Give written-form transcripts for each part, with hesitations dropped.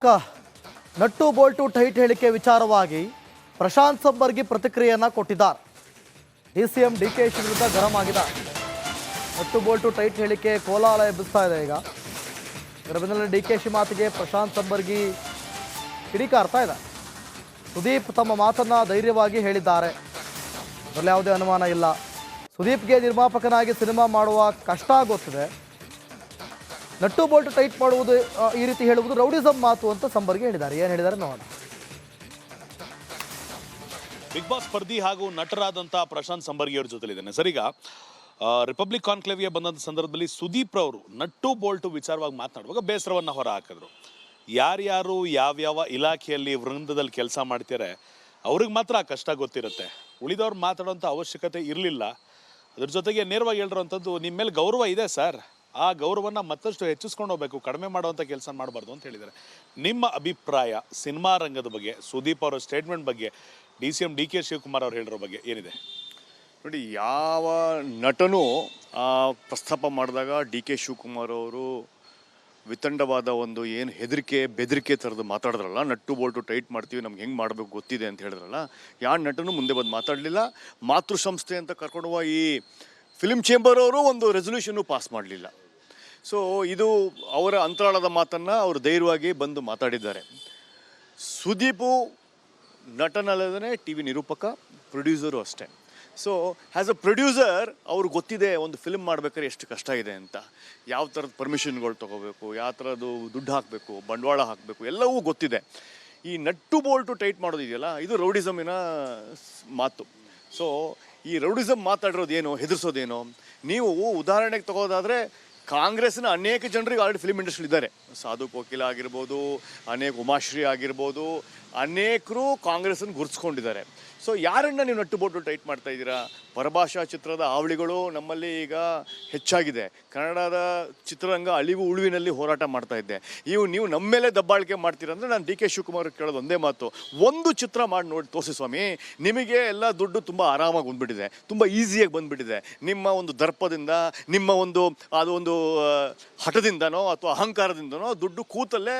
Nut Bolt tight ಹೇಳಿಕೆ ವಿಚಾರವಾಗಿ ಪ್ರಶಾಂತ್ ಸಂಬರ್ಗಿ ಪ್ರತಿಕ್ರಿಯೆಯನ್ನ ಕೊಟ್ಟಿದ್ದಾರೆ. ಡಿಸಿಎಂ ಡಿಕೆಶಿ ವಿರುದ್ಧ ಗರಂ ಆಗಿದ್ದಾರೆ. ನಟ್ಟು ಬೋಲ್ಟು ಟೈಟ್ ಹೇಳಿಕೆ ಕೋಲಾಹಲ ಎಬ್ಬಿಸ್ತಾ ಇದೆ. ಈಗ ಇದರ ಬೆನ್ನಲ್ಲೇ ಡಿಕೆಶಿ ಮಾತಿಗೆ ಪ್ರಶಾಂತ್ ಸಂಬರ್ಗಿ ಕಿಡಿಕಾರ್ತಾ ಇದೆ. ಸುದೀಪ್ ತಮ್ಮ ಮಾತನ್ನ ಧೈರ್ಯವಾಗಿ ಹೇಳಿದ್ದಾರೆ. ಅದರಲ್ಲಿ ಯಾವುದೇ ಅನುಮಾನ ಇಲ್ಲ. ಸುದೀಪ್ಗೆ ನಿರ್ಮಾಪಕನಾಗಿ ಸಿನಿಮಾ ಮಾಡುವ ಕಷ್ಟ ಗೊತ್ತಿದೆ. ನಟ್ಟು ಬೋಲ್ಟ್ ಟೈಟ್ ಮಾಡುವುದು ಈ ರೀತಿ ಹೇಳುವುದು ರೌಡಿಸಮ್ ಮಾತು ಅಂತ ಸಂಬರ್ಗಿ ಹೇಳಿದ್ದಾರೆ. ಏನು ಹೇಳಿದ್ದಾರೆ ನೋಡೋಣ. ಬಿಗ್ ಬಾಸ್ ಸ್ಪರ್ಧಿ ಹಾಗೂ ನಟರಾದಂಥ ಪ್ರಶಾಂತ್ ಸಂಬರ್ಗಿ ಅವ್ರ ಜೊತೆಲಿದ್ದೇನೆ ಸರ್. ಈಗ ರಿಪಬ್ಲಿಕ್ ಕಾನ್ಕ್ಲೇವ್ಗೆ ಬಂದಂಥ ಸಂದರ್ಭದಲ್ಲಿ ಸುದೀಪ್ ರವರು ನಟ್ಟು ಬೋಲ್ಟು ವಿಚಾರವಾಗಿ ಮಾತನಾಡುವಾಗ ಬೇಸರವನ್ನು ಹೊರ ಹಾಕಿದ್ರು. ಯಾರ್ಯಾರು ಯಾವ್ಯಾವ ಇಲಾಖೆಯಲ್ಲಿ ವೃಂದದಲ್ಲಿ ಕೆಲಸ ಮಾಡ್ತಾರೆ ಅವ್ರಿಗೆ ಮಾತ್ರ ಆ ಕಷ್ಟ ಗೊತ್ತಿರುತ್ತೆ. ಉಳಿದವ್ರು ಮಾತಾಡೋಂಥ ಅವಶ್ಯಕತೆ ಇರಲಿಲ್ಲ. ಅದ್ರ ಜೊತೆಗೆ ನೇರವಾಗಿ ಹೇಳಿರೋಂಥದ್ದು, ನಿಮ್ಮ ಮೇಲೆ ಗೌರವ ಇದೆ ಸರ್, ಆ ಗೌರವನ ಮತ್ತಷ್ಟು ಹೆಚ್ಚಿಸ್ಕೊಂಡು ಹೋಗ್ಬೇಕು, ಕಡಿಮೆ ಮಾಡುವಂಥ ಕೆಲಸ ಮಾಡಬಾರ್ದು ಅಂತ ಹೇಳಿದ್ದಾರೆ. ನಿಮ್ಮ ಅಭಿಪ್ರಾಯ ಸಿನಿಮಾ ರಂಗದ ಬಗ್ಗೆ, ಸುದೀಪ್ ಅವರ ಸ್ಟೇಟ್ಮೆಂಟ್ ಬಗ್ಗೆ, DCM DK ಶಿವಕುಮಾರ್ ಅವ್ರು ಹೇಳಿರೋ ಬಗ್ಗೆ ಏನಿದೆ? ನೋಡಿ, ಯಾವ ನಟನೂ ಪ್ರಸ್ತಾಪ ಮಾಡಿದಾಗ DK ಶಿವಕುಮಾರ್ ಅವರು ವಿತಂಡವಾದ ಒಂದು ಏನು ಹೆದರಿಕೆ ಬೆದರಿಕೆ ಥರದ್ದು ಮಾತಾಡಿದ್ರಲ್ಲ, ನಟ್ಟು ಬೋಲ್ಟು ಟೈಟ್ ಮಾಡ್ತೀವಿ, ನಮ್ಗೆ ಹೆಂಗೆ ಮಾಡಬೇಕು ಗೊತ್ತಿದೆ ಅಂತ ಹೇಳಿದ್ರಲ್ಲ, ಯಾವ ನಟನೂ ಮುಂದೆ ಬಂದು ಮಾತಾಡಲಿಲ್ಲ. ಮಾತೃ ಸಂಸ್ಥೆ ಅಂತ ಕರ್ಕೊಂಡುವ ಈ ಫಿಲ್ಮ್ ಚೇಂಬರ್ ಅವರು ಒಂದು ರೆಸೊಲ್ಯೂಷನ್ನು ಪಾಸ್ ಮಾಡಲಿಲ್ಲ. ಸೊ ಇದು ಅವರ ಅಂತರಾಳದ ಮಾತನ್ನು ಅವರು ಧೈರ್ಯವಾಗಿ ಬಂದು ಮಾತಾಡಿದ್ದಾರೆ. ಸುದೀಪು ನಟನಲ್ಲದೇ TV ನಿರೂಪಕ, ಪ್ರೊಡ್ಯೂಸರು ಅಷ್ಟೇ. ಸೊ ಆ್ಯಸ್ ಅ ಪ್ರೊಡ್ಯೂಸರ್ ಅವ್ರಿಗೆ ಗೊತ್ತಿದೆ ಒಂದು ಫಿಲ್ಮ್ ಮಾಡ್ಬೇಕಾದ್ರೆ ಎಷ್ಟು ಕಷ್ಟ ಇದೆ ಅಂತ. ಯಾವ ಥರದ ಪರ್ಮಿಷನ್ಗಳು ತೊಗೋಬೇಕು, ಯಾವ ಥರದ್ದು ದುಡ್ಡು ಹಾಕಬೇಕು, ಬಂಡವಾಳ ಹಾಕಬೇಕು, ಎಲ್ಲವೂ ಗೊತ್ತಿದೆ. ಈ ನಟ್ಟು ಬೋಲ್ಟು ಟೈಟ್ ಮಾಡೋದಿದೆಯಲ್ಲ, ಇದು ರೌಡಿಸಮಿನ ಮಾತು. ಸೊ ಈ ರೌಡಿಸಮ್ ಮಾತಾಡಿರೋದೇನು, ಹೆದರ್ಸೋದೇನು? ನೀವು ಉದಾಹರಣೆಗೆ ತಗೋದಾದರೆ ಕಾಂಗ್ರೆಸ್ನ ಅನೇಕ ಜನರಿಗೆ ಆಲ್ರೆಡಿ ಫಿಲ್ಮ್ ಇಂಡಸ್ಟ್ರಿ ಇದ್ದಾರೆ. ಸಾಧು ಕೋಕಿಲ ಆಗಿರ್ಬೋದು, ಅನೇಕ ಉಮಾಶ್ರೀ ಆಗಿರ್ಬೋದು, ಅನೇಕರು ಕಾಂಗ್ರೆಸ್ಸನ್ನು ಗುರುತಿಸ್ಕೊಂಡಿದ್ದಾರೆ. ಸೊ ಯಾರನ್ನು ನೀವು ನಟ್ಟು ಬೋಟು ಟೈಟ್ ಮಾಡ್ತಾ ಇದ್ದೀರಾ? ಪರಭಾಷಾ ಚಿತ್ರದ ಹಾವಳಿಗಳು ನಮ್ಮಲ್ಲಿ ಈಗ ಹೆಚ್ಚಾಗಿದೆ. ಕನ್ನಡದ ಚಿತ್ರರಂಗ ಅಳಿವು ಉಳುವಿನಲ್ಲಿ ಹೋರಾಟ ಮಾಡ್ತಾ ಇದ್ದೆ. ನೀವು ನಮ್ಮ ಮೇಲೆ ದಬ್ಬಾಳಿಕೆ ಮಾಡ್ತೀರಂದ್ರೆ ನಾನು DK ಶಿವಕುಮಾರ್ ಕೇಳೋದು ಒಂದೇ ಮಾತು, ಒಂದು ಚಿತ್ರ ಮಾಡಿ ನೋಡಿ ತೋರಿಸಿ ಸ್ವಾಮಿ, ನಿಮಗೆ ಎಲ್ಲ ದುಡ್ಡು ತುಂಬ ಆರಾಮಾಗಿ ಬಂದುಬಿಟ್ಟಿದೆ, ತುಂಬ ಈಸಿಯಾಗಿ ಬಂದುಬಿಟ್ಟಿದೆ. ನಿಮ್ಮ ಒಂದು ದರ್ಪದಿಂದ, ನಿಮ್ಮ ಒಂದು ಹಠದಿಂದನೋ ಅಥವಾ ಅಹಂಕಾರದಿಂದನೋ ದುಡ್ಡು ಕೂತಲ್ಲೇ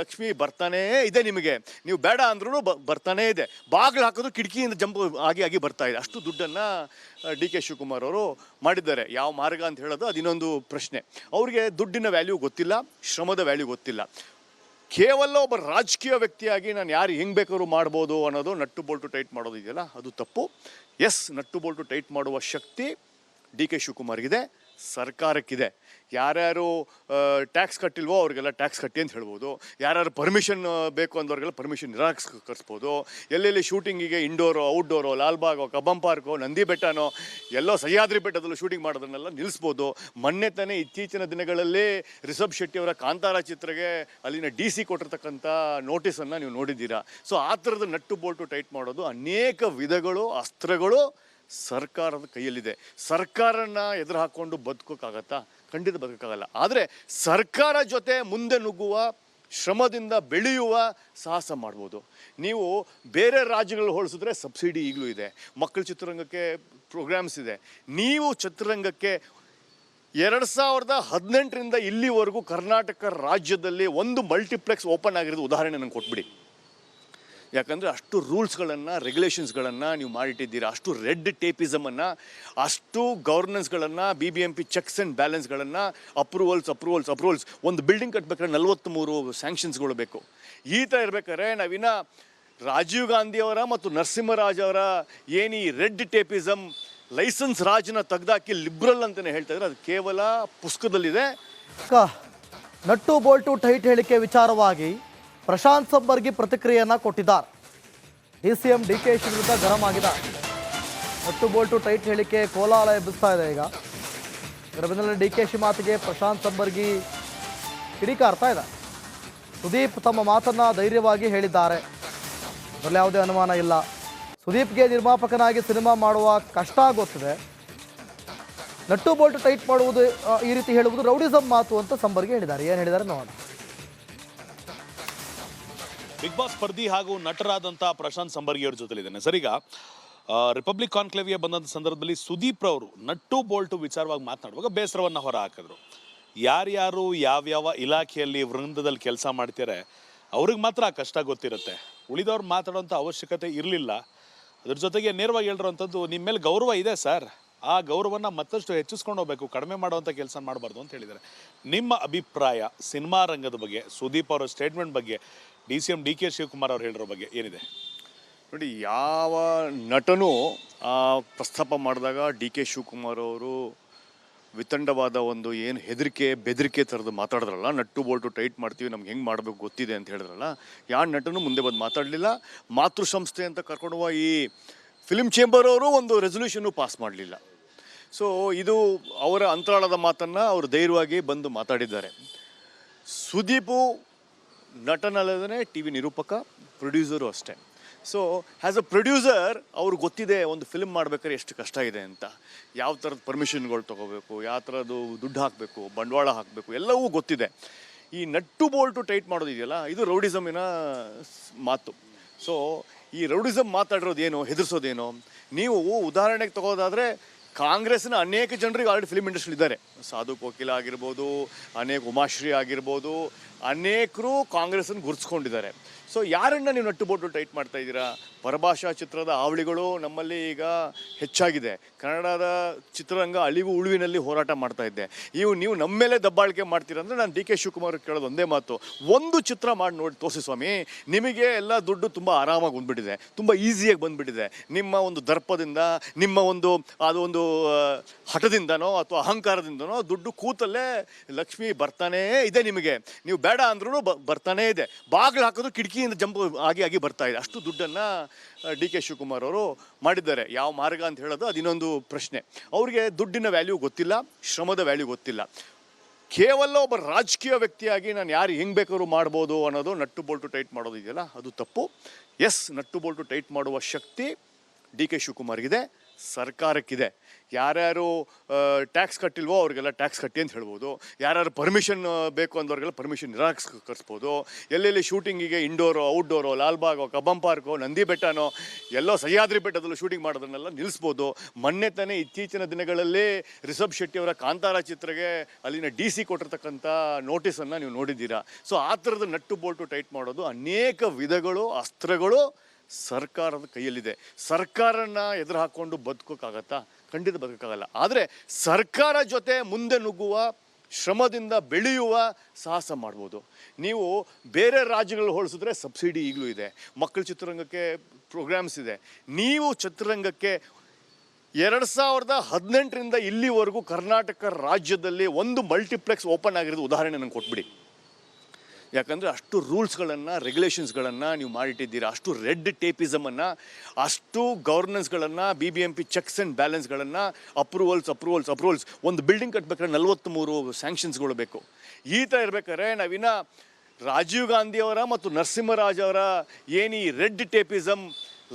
ಲಕ್ಷ್ಮಿ ಬರ್ತಾನೇ ಇದೆ. ನಿಮಗೆ ನೀವು ಬೇಡ ಅಂದ್ರೂ ಬರ್ತಾನೇ ಇದೆ. ಬಾಗಿಲು ಹಾಕೋದು ಕಿಟಕಿಯಿಂದ ಜಂಪ್ ಆಗಿ ಬರ್ತಾ ಇದೆ. ಅಷ್ಟು ದುಡ್ಡನ್ನು DK ಶಿವಕುಮಾರ್ ಅವರು ಮಾಡಿದ್ದಾರೆ. ಯಾವ ಮಾರ್ಗ ಅಂತ ಹೇಳೋದು ಅದು ಇನ್ನೊಂದು ಪ್ರಶ್ನೆ. ಅವ್ರಿಗೆ ದುಡ್ಡಿನ ವ್ಯಾಲ್ಯೂ ಗೊತ್ತಿಲ್ಲ, ಶ್ರಮದ ವ್ಯಾಲ್ಯೂ ಗೊತ್ತಿಲ್ಲ. ಕೇವಲ ಒಬ್ಬ ರಾಜಕೀಯ ವ್ಯಕ್ತಿಯಾಗಿ ನಾನು ಯಾರು ಹೆಂಗೆ ಬೇಕಾದ್ರೂ ಮಾಡ್ಬೋದು ಅನ್ನೋದು ನಟ್ಟು ಬೋಲ್ಟು ಟೈಟ್ ಮಾಡೋದು ಇದೆಯಲ್ಲ, ಅದು ತಪ್ಪು. ಎಸ್, ನಟ್ಟು ಬೋಲ್ಟು ಟೈಟ್ ಮಾಡುವ ಶಕ್ತಿ DK ಶಿವಕುಮಾರ್ಗಿದೆ, ಸರ್ಕಾರಕ್ಕಿದೆ. ಯಾರ್ಯಾರು ಟ್ಯಾಕ್ಸ್ ಕಟ್ಟಿಲ್ವೋ ಅವ್ರಿಗೆಲ್ಲ ಟ್ಯಾಕ್ಸ್ ಕಟ್ಟಿ ಅಂತ ಹೇಳ್ಬೋದು. ಯಾರ್ಯಾರು ಪರ್ಮಿಷನ್ ಬೇಕು ಅಂದವ್ರಿಗೆಲ್ಲ ಪರ್ಮಿಷನ್ ನಿರಾಕರಿಸ್ಬೋದು. ಎಲ್ಲೆಲ್ಲಿ ಶೂಟಿಂಗಿಗೆ ಇಂಡೋರೋ ಔಟ್ಡೋರೋ, ಲಾಲ್ಬಾಗೋ, ಕಬ್ಬನ್ ಪಾರ್ಕೋ, ನಂದಿ ಬೆಟ್ಟನೋ, ಎಲ್ಲೋ ಸಹ್ಯಾದ್ರಿ ಬೆಟ್ಟದಲ್ಲೂ ಶೂಟಿಂಗ್ ಮಾಡೋದನ್ನೆಲ್ಲ ನಿಲ್ಲಿಸ್ಬೋದು. ಮೊನ್ನೆ ತಾನೇ ಇತ್ತೀಚಿನ ದಿನಗಳಲ್ಲಿ ರಿಷಬ್ ಶೆಟ್ಟಿ ಅವರ ಕಾಂತಾರ ಚಿತ್ರಕ್ಕೆ ಅಲ್ಲಿನ DC ಕೊಟ್ಟಿರ್ತಕ್ಕಂಥ ನೋಟಿಸನ್ನು ನೀವು ನೋಡಿದ್ದೀರಾ. ಸೊ ಆ ಥರದ ನಟ್ಟು ಬೋಲ್ಟು ಟೈಟ್ ಮಾಡೋದು ಅನೇಕ ವಿಧಗಳು, ಅಸ್ತ್ರಗಳು ಸರ್ಕಾರದ ಕೈಯಲ್ಲಿದೆ. ಸರ್ಕಾರನ ಎದುರು ಹಾಕ್ಕೊಂಡು ಬದುಕೋಕ್ಕಾಗತ್ತಾ? ಖಂಡಿತ ಬದುಕೋಕ್ಕಾಗಲ್ಲ. ಆದರೆ ಸರ್ಕಾರ ಜೊತೆ ಮುಂದೆ ನುಗ್ಗುವ, ಶ್ರಮದಿಂದ ಬೆಳೆಯುವ ಸಾಹಸ ಮಾಡ್ಬೋದು. ನೀವು ಬೇರೆ ರಾಜ್ಯಗಳಲ್ಲಿ ಹೋಲಿಸಿದ್ರೆ ಸಬ್ಸಿಡಿ ಈಗಲೂ ಇದೆ, ಮಕ್ಕಳ ಚಿತ್ರರಂಗಕ್ಕೆ ಪ್ರೋಗ್ರಾಮ್ಸ್ ಇದೆ. ನೀವು ಚಿತ್ರರಂಗಕ್ಕೆ 2018ರಿಂದ ಇಲ್ಲಿವರೆಗೂ ಕರ್ನಾಟಕ ರಾಜ್ಯದಲ್ಲಿ ಒಂದು ಮಲ್ಟಿಪ್ಲೆಕ್ಸ್ ಓಪನ್ ಆಗಿರೋದು ಉದಾಹರಣೆ ನಂಗೆ ಕೊಟ್ಬಿಡಿ. ಯಾಕಂದರೆ ಅಷ್ಟು ರೂಲ್ಸ್ಗಳನ್ನು, ರೆಗ್ಯುಲೇಷನ್ಸ್ಗಳನ್ನು ನೀವು ಮಾಡಿಟ್ಟಿದ್ದೀರಾ. ಅಷ್ಟು ರೆಡ್ ಟೇಪಿಸಮನ್ನು, ಅಷ್ಟು ಗವರ್ನೆನ್ಸ್ಗಳನ್ನು, BBMP ಚೆಕ್ಸ್ ಆ್ಯಂಡ್ ಬ್ಯಾಲೆನ್ಸ್ಗಳನ್ನು, ಅಪ್ರೂವಲ್ಸ್. ಒಂದು ಬಿಲ್ಡಿಂಗ್ ಕಟ್ಟಬೇಕಾದ್ರೆ 43 ಸ್ಯಾಂಕ್ಷನ್ಸ್ಗಳು ಬೇಕು. ಈ ಥರ ಇರಬೇಕಾದ್ರೆ ನಾವಿನ್ನ ರಾಜೀವ್ ಗಾಂಧಿಯವರ ಮತ್ತು ನರಸಿಂಹರಾಜ್ ಅವರ ಏನು ಈ ರೆಡ್ ಟೇಪಿಸಮ್, ಲೈಸೆನ್ಸ್ ರಾಜ್ನ ತೆಗೆದಾಕಿ ಲಿಬ್ರಲ್ ಅಂತಲೇ ಹೇಳ್ತಾ ಇದ್ದಾರೆ. ಅದು ಕೇವಲ ಪುಸ್ತಕದಲ್ಲಿದೆ. ನಟ್ಟು ಬೋಲ್ಟು ಟೈಟ್ ಹೇಳಿಕೆ ವಿಚಾರವಾಗಿ ಪ್ರಶಾಂತ್ ಸಂಬರ್ಗಿ ಪ್ರತಿಕ್ರಿಯೆಯನ್ನ ಕೊಟ್ಟಿದ್ದಾರೆ. DCM DKಶಿ ವಿರುದ್ಧ ಗರಂ ಆಗಿದ್ದಾರೆ. ನಟ್ಟು ಬೋಲ್ಟು ಟೈಟ್ ಹೇಳಿಕೆ ಕೋಲಾಹಲ ಎಬ್ಬಿಸ್ತಾ ಇದೆ. ಈಗ ಇದರ ಬೆನ್ನಲ್ಲೇ DKಶಿ ಮಾತಿಗೆ ಪ್ರಶಾಂತ್ ಸಂಬರ್ಗಿ ಕಿಡಿಕಾರ್ತಾ ಇದೆ. ಸುದೀಪ್ ತಮ್ಮ ಮಾತನ್ನ ಧೈರ್ಯವಾಗಿ ಹೇಳಿದ್ದಾರೆ. ಅದರಲ್ಲಿ ಯಾವುದೇ ಅನುಮಾನ ಇಲ್ಲ. ಸುದೀಪ್ಗೆ ನಿರ್ಮಾಪಕನಾಗಿ ಸಿನಿಮಾ ಮಾಡುವ ಕಷ್ಟ ಗೊತ್ತಿದೆ. ನಟ್ಟು ಬೋಲ್ಟ್ ಟೈಟ್ ಮಾಡುವುದು ಈ ರೀತಿ ಹೇಳುವುದು ರೌಡಿಸಮ್ ಮಾತು ಅಂತ ಸಂಬರ್ಗಿ ಹೇಳಿದ್ದಾರೆ. ಏನು ಹೇಳಿದ್ದಾರೆ ನೋಡೋಣ. ಬಿಗ್ ಬಾಸ್ ಸ್ಪರ್ಧಿ ಹಾಗೂ ನಟರಾದಂಥ ಪ್ರಶಾಂತ್ ಸಂಬರ್ಗಿ ಅವ್ರ ಜೊತೆಲಿದ್ದೇನೆ ಸರ್. ಈಗ ರಿಪಬ್ಲಿಕ್ ಕಾನ್ಕ್ಲೇವ್ಗೆ ಬಂದಂಥ ಸಂದರ್ಭದಲ್ಲಿ ಸುದೀಪ್ ರವರು ನಟ್ಟು ಬೋಲ್ಟು ವಿಚಾರವಾಗಿ ಮಾತನಾಡುವಾಗ ಬೇಸರವನ್ನು ಹೊರ ಹಾಕಿದ್ರು. ಯಾರ್ಯಾರು ಯಾವ್ಯಾವ ಇಲಾಖೆಯಲ್ಲಿ ವೃಂದದಲ್ಲಿ ಕೆಲಸ ಮಾಡ್ತಾರೆ ಅವ್ರಿಗೆ ಮಾತ್ರ ಆ ಕಷ್ಟ ಗೊತ್ತಿರುತ್ತೆ. ಉಳಿದವ್ರು ಮಾತಾಡೋಂಥ ಅವಶ್ಯಕತೆ ಇರಲಿಲ್ಲ. ಅದ್ರ ಜೊತೆಗೆ ನೇರವಾಗಿ ಹೇಳಿರೋಂಥದ್ದು, ನಿಮ್ಮ ಮೇಲೆ ಗೌರವ ಇದೆ ಸರ್, ಆ ಗೌರವನ ಮತ್ತಷ್ಟು ಹೆಚ್ಚಿಸ್ಕೊಂಡು ಹೋಗ್ಬೇಕು, ಕಡಿಮೆ ಮಾಡುವಂಥ ಕೆಲಸ ಮಾಡಬಾರ್ದು ಅಂತ ಹೇಳಿದ್ದಾರೆ. ನಿಮ್ಮ ಅಭಿಪ್ರಾಯ ಸಿನಿಮಾ ರಂಗದ ಬಗ್ಗೆ, ಸುದೀಪ್ ಅವರ ಸ್ಟೇಟ್ಮೆಂಟ್ ಬಗ್ಗೆ, DCM DK ಶಿವಕುಮಾರ್ ಅವ್ರು ಹೇಳಿರೋ ಬಗ್ಗೆ ಏನಿದೆ? ನೋಡಿ, ಯಾವ ನಟನೂ ಪ್ರಸ್ತಾಪ ಮಾಡಿದಾಗ DK ಶಿವಕುಮಾರ್ ಅವರು ವಿತಂಡವಾದ ಒಂದು ಏನು ಹೆದರಿಕೆ ಬೆದರಿಕೆ ಥರದ್ದು ಮಾತಾಡಿದ್ರಲ್ಲ, ನಟ್ಟು ಬೋಲ್ಟು ಟೈಟ್ ಮಾಡ್ತೀವಿ, ನಮ್ಗೆ ಹೆಂಗೆ ಮಾಡಬೇಕು ಗೊತ್ತಿದೆ ಅಂತ ಹೇಳಿದ್ರಲ್ಲ, ಯಾವ ನಟನೂ ಮುಂದೆ ಬಂದು ಮಾತಾಡಲಿಲ್ಲ. ಮಾತೃ ಸಂಸ್ಥೆ ಅಂತ ಕರ್ಕೊಂಡುವ ಈ ಫಿಲ್ಮ್ ಚೇಂಬರ್ ಅವರು ಒಂದು ರೆಸೊಲ್ಯೂಷನ್ನು ಪಾಸ್ ಮಾಡಲಿಲ್ಲ. ಸೊ ಇದು ಅವರ ಅಂತರಾಳದ ಮಾತನ್ನು ಅವರು ಧೈರ್ಯವಾಗಿ ಬಂದು ಮಾತಾಡಿದ್ದಾರೆ. ಸುದೀಪು ನಟನಲ್ಲದೇ TV ನಿರೂಪಕ, ಪ್ರೊಡ್ಯೂಸರು ಅಷ್ಟೇ. ಸೊ ಆ್ಯಸ್ ಅ ಪ್ರೊಡ್ಯೂಸರ್ ಅವ್ರಿಗೆ ಗೊತ್ತಿದೆ ಒಂದು ಫಿಲ್ಮ್ ಮಾಡ್ಬೇಕಾದ್ರೆ ಎಷ್ಟು ಕಷ್ಟ ಇದೆ ಅಂತ, ಯಾವ ಥರದ ಪರ್ಮಿಷನ್ಗಳು ತೊಗೋಬೇಕು, ಯಾವ ಥರದ್ದು ದುಡ್ಡು ಹಾಕಬೇಕು, ಬಂಡವಾಳ ಹಾಕಬೇಕು, ಎಲ್ಲವೂ ಗೊತ್ತಿದೆ. ಈ ನಟ್ಟು ಬೋಲ್ಟು ಟೈಟ್ ಮಾಡೋದಿದೆಯಲ್ಲ, ಇದು ರೌಡಿಸಮಿನ ಮಾತು. ಸೊ ಈ ರೌಡಿಸಮ್ ಮಾತಾಡಿರೋದೇನು, ಹೆದರ್ಸೋದೇನು? ನೀವು ಉದಾಹರಣೆಗೆ ತಗೋದಾದರೆ ಕಾಂಗ್ರೆಸ್ನ ಅನೇಕ ಜನರಿಗೆ ಆಲ್ರೆಡಿ ಫಿಲ್ಮ್ ಇಂಡಸ್ಟ್ರಿ ಇದ್ದಾರೆ. ಸಾಧು ಕೋಕಿಲ ಆಗಿರ್ಬೋದು, ಅನೇಕ ಉಮಾಶ್ರೀ ಆಗಿರ್ಬೋದು, ಅನೇಕರು ಕಾಂಗ್ರೆಸ್ಸನ್ನು ಗುರುತಿಸ್ಕೊಂಡಿದ್ದಾರೆ. ಸೊ ಯಾರನ್ನು ನೀವು ನಟ್ಟು ಬೋಟು ಟೈಟ್ ಮಾಡ್ತಾ ಇದ್ದೀರಾ? ಪರಭಾಷಾ ಚಿತ್ರದ ಹಾವಳಿಗಳು ನಮ್ಮಲ್ಲಿ ಈಗ ಹೆಚ್ಚಾಗಿದೆ. ಕನ್ನಡದ ಚಿತ್ರರಂಗ ಅಳಿವು ಉಳುವಿನಲ್ಲಿ ಹೋರಾಟ ಮಾಡ್ತಾ ಇದ್ದೆ. ನೀವು ನಮ್ಮ ಮೇಲೆ ದಬ್ಬಾಳಿಕೆ ಮಾಡ್ತೀರಂದ್ರೆ ನಾನು DK ಶಿವಕುಮಾರ್ ಕೇಳೋದು ಒಂದೇ ಮಾತು, ಒಂದು ಚಿತ್ರ ಮಾಡಿ ನೋಡಿ ತೋರಿಸಿ ಸ್ವಾಮಿ, ನಿಮಗೆ ಎಲ್ಲ ದುಡ್ಡು ತುಂಬ ಆರಾಮಾಗಿ ಬಂದುಬಿಟ್ಟಿದೆ, ತುಂಬ ಈಸಿಯಾಗಿ ಬಂದುಬಿಟ್ಟಿದೆ. ನಿಮ್ಮ ಒಂದು ದರ್ಪದಿಂದ, ನಿಮ್ಮ ಒಂದು ಅದೊಂದು ಹಠದಿಂದನೋ ಅಥವಾ ಅಹಂಕಾರದಿಂದನೋ ದುಡ್ಡು ಕೂತಲ್ಲೇ ಲಕ್ಷ್ಮಿ ಬರ್ತಾನೇ ಇದೆ. ನಿಮಗೆ ನೀವು ಬೇಡ ಅಂದ್ರೂ ಬರ್ತಾನೇ ಇದೆ. ಬಾಗಿಲು ಹಾಕೋದು ಕಿಟಕಿಯಿಂದ ಜಂಪ್ ಆಗಿ ಬರ್ತಾ ಇದೆ. ಅಷ್ಟು ದುಡ್ಡನ್ನು DK ಶಿವಕುಮಾರ್ ಅವರು ಮಾಡಿದ್ದಾರೆ. ಯಾವ ಮಾರ್ಗ ಅಂತ ಹೇಳೋದು ಅದು ಇನ್ನೊಂದು ಪ್ರಶ್ನೆ. ಅವ್ರಿಗೆ ದುಡ್ಡಿನ ವ್ಯಾಲ್ಯೂ ಗೊತ್ತಿಲ್ಲ, ಶ್ರಮದ ವ್ಯಾಲ್ಯೂ ಗೊತ್ತಿಲ್ಲ. ಕೇವಲ ಒಬ್ಬ ರಾಜಕೀಯ ವ್ಯಕ್ತಿಯಾಗಿ ನಾನು ಯಾರು ಹೆಂಗೆ ಬೇಕಾದ್ರೂ ಮಾಡ್ಬೋದು ಅನ್ನೋದು ನಟ್ಟು ಬೋಲ್ಟು ಟೈಟ್ ಮಾಡೋದು ಇದೆಯಲ್ಲ, ಅದು ತಪ್ಪು. ಎಸ್, ನಟ್ಟು ಬೋಲ್ಟು ಟೈಟ್ ಮಾಡುವ ಶಕ್ತಿ DK ಶಿವಕುಮಾರ್ಗಿದೆ, ಸರ್ಕಾರಕ್ಕಿದೆ. ಯಾರ್ಯಾರು ಟ್ಯಾಕ್ಸ್ ಕಟ್ಟಿಲ್ವೋ ಅವ್ರಿಗೆಲ್ಲ ಟ್ಯಾಕ್ಸ್ ಕಟ್ಟಿ ಅಂತ ಹೇಳ್ಬೋದು. ಯಾರ್ಯಾರು ಪರ್ಮಿಷನ್ ಬೇಕು ಅಂದವ್ರಿಗೆಲ್ಲ ಪರ್ಮಿಷನ್ ನಿರಾಕರಿಸ್ಬೋದು. ಎಲ್ಲೆಲ್ಲಿ ಶೂಟಿಂಗಿಗೆ ಇಂಡೋರೋ ಔಟ್ಡೋರೋ, ಲಾಲ್ಬಾಗೋ, ಕಬ್ಬಂ ಪಾರ್ಕೋ, ನಂದಿ ಬೆಟ್ಟನೋ, ಎಲ್ಲೋ ಸಹ್ಯಾದ್ರಿ ಬೆಟ್ಟದಲ್ಲೂ ಶೂಟಿಂಗ್ ಮಾಡೋದನ್ನೆಲ್ಲ ನಿಲ್ಲಿಸ್ಬೋದು. ಮೊನ್ನೆ ತಾನೇ ಇತ್ತೀಚಿನ ದಿನಗಳಲ್ಲಿ ರಿಷಬ್ ಶೆಟ್ಟಿ ಅವರ ಕಾಂತಾರ ಚಿತ್ರಕ್ಕೆ ಅಲ್ಲಿನ DC ಕೊಟ್ಟಿರ್ತಕ್ಕಂಥ ನೋಟಿಸನ್ನು ನೀವು ನೋಡಿದ್ದೀರಾ. ಸೊ ಆ ಥರದ ನಟ್ಟು ಬೋಲ್ಟು ಟೈಟ್ ಮಾಡೋದು ಅನೇಕ ವಿಧಗಳು, ಅಸ್ತ್ರಗಳು ಸರ್ಕಾರದ ಕೈಯಲ್ಲಿದೆ. ಸರ್ಕಾರನ ಎದುರು ಹಾಕ್ಕೊಂಡು ಬದುಕೋಕ್ಕಾಗತ್ತಾ? ಖಂಡಿತ ಬದುಕೋಕ್ಕಾಗಲ್ಲ. ಆದರೆ ಸರ್ಕಾರ ಜೊತೆ ಮುಂದೆ ನುಗ್ಗುವ, ಶ್ರಮದಿಂದ ಬೆಳೆಯುವ ಸಾಹಸ ಮಾಡ್ಬೋದು. ನೀವು ಬೇರೆ ರಾಜ್ಯಗಳಲ್ಲಿ ಹೋಲಿಸಿದ್ರೆ ಸಬ್ಸಿಡಿ ಈಗಲೂ ಇದೆ, ಮಕ್ಕಳ ಚಿತ್ರರಂಗಕ್ಕೆ ಪ್ರೋಗ್ರಾಮ್ಸ್ ಇದೆ. ನೀವು ಚಿತ್ರರಂಗಕ್ಕೆ 2018ರಿಂದ ಇಲ್ಲಿವರೆಗೂ ಕರ್ನಾಟಕ ರಾಜ್ಯದಲ್ಲಿ ಒಂದು ಮಲ್ಟಿಪ್ಲೆಕ್ಸ್ ಓಪನ್ ಆಗಿರೋದು ಉದಾಹರಣೆ ನಂಗೆ ಕೊಟ್ಬಿಡಿ. ಯಾಕಂದರೆ ಅಷ್ಟು ರೂಲ್ಸ್ಗಳನ್ನು, ರೆಗ್ಯುಲೇಷನ್ಸ್ಗಳನ್ನು ನೀವು ಮಾಡಿಟ್ಟಿದ್ದೀರಾ. ಅಷ್ಟು ರೆಡ್ ಟೇಪಿಸಮನ್ನು, ಅಷ್ಟು ಗವರ್ನೆನ್ಸ್ಗಳನ್ನು, BBMP ಚೆಕ್ಸ್ ಆ್ಯಂಡ್ ಬ್ಯಾಲೆನ್ಸ್ಗಳನ್ನು, ಅಪ್ರೂವಲ್ಸ್. ಒಂದು ಬಿಲ್ಡಿಂಗ್ ಕಟ್ಟಬೇಕಾದ್ರೆ 43 ಸ್ಯಾಂಕ್ಷನ್ಸ್ಗಳು ಬೇಕು. ಈ ಥರ ಇರಬೇಕಾದ್ರೆ ನಾವಿನ್ನ ರಾಜೀವ್ ಗಾಂಧಿಯವರ ಮತ್ತು ನರಸಿಂಹರಾಜ್ ಅವರ ಏನು ಈ ರೆಡ್ ಟೇಪಿಸಮ್,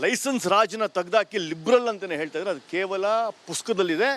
ಲೈಸೆನ್ಸ್ ರಾಜ್ನ ತೆಗೆದಾಕಿ ಲಿಬ್ರಲ್ ಅಂತಲೇ ಹೇಳ್ತಾ ಇದ್ದಾರೆ, ಅದು ಕೇವಲ ಪುಸ್ತಕದಲ್ಲಿದೆ.